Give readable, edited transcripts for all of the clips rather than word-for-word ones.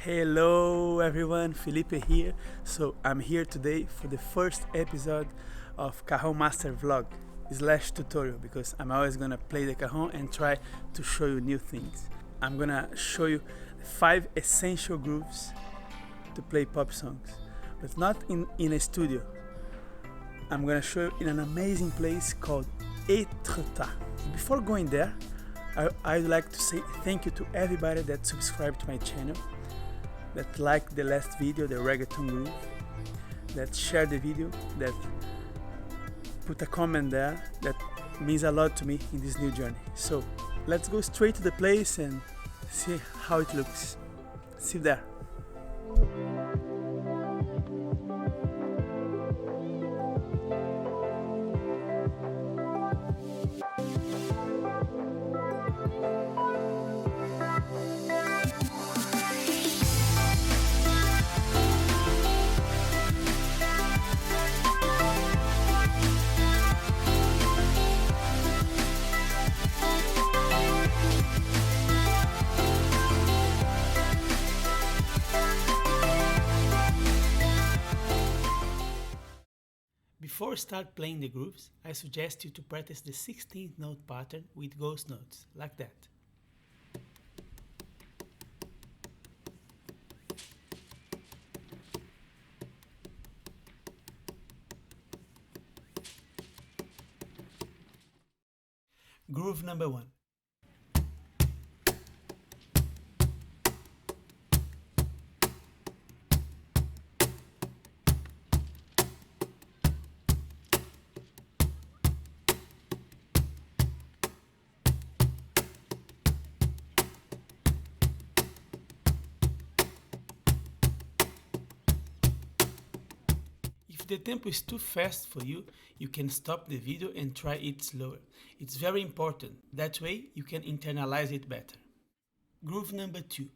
Hello everyone, Felipe here. So I'm here today for the first episode of Cajon Master Vlog / tutorial because I'm always gonna play the cajon and try to show you new things. I'm gonna show you 5 essential grooves to play pop songs, but not in a studio. I'm gonna show you in an amazing place called Etretat. Before going there, I'd like to say thank you to everybody that subscribed to my channel, that liked the last video, the reggaeton groove, that shared the video, that put a comment there. That means a lot to me in this new journey. So let's go straight to the place and see how it looks. See you there. Before we start playing the grooves, I suggest you to practice the 16th note pattern with ghost notes, like that. Groove number 1. If the tempo is too fast for you, you can stop the video and try it slower. It's very important. That way you can internalize it better. Groove number 2.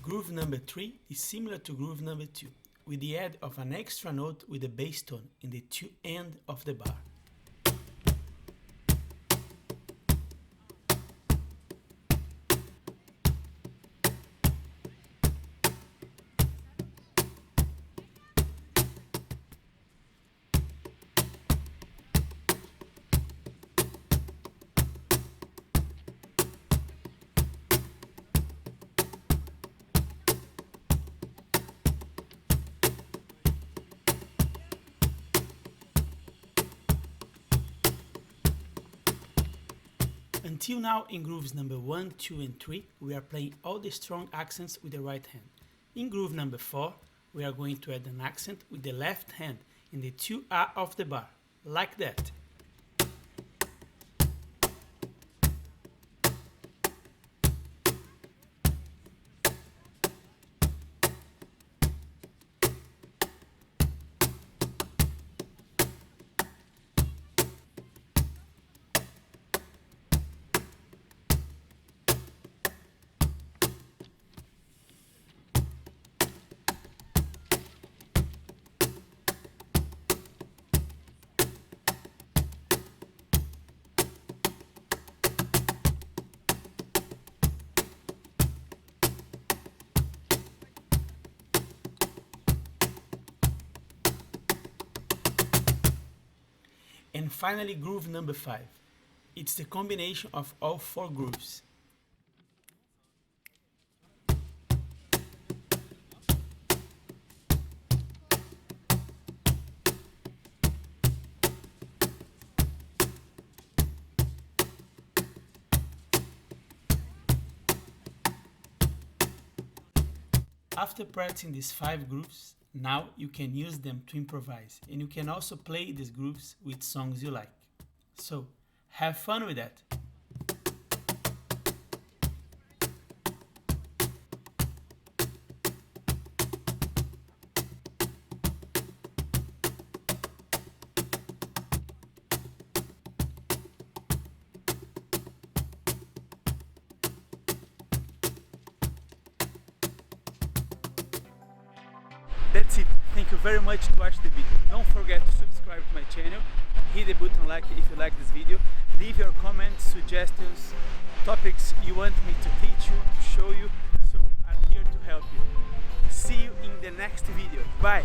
Groove number 3 is similar to groove number 2, with the add of an extra note with a bass tone in the 2 end of the bar. Until now, in grooves number 1, 2 and 3, we are playing all the strong accents with the right hand. In groove number 4, we are going to add an accent with the left hand in the 2A of the bar, like that. And finally, groove number 5. It's the combination of all 4 grooves. After practicing these 5 grooves, Now you can use them to improvise, and you can also play these grooves with songs you like. So, have fun with that! That's it. Thank you very much to watch the video. Don't forget to subscribe to my channel, hit the button like if you like this video, leave your comments, suggestions, topics you want me to teach you, to show you, so I'm here to help you. See you in the next video. Bye!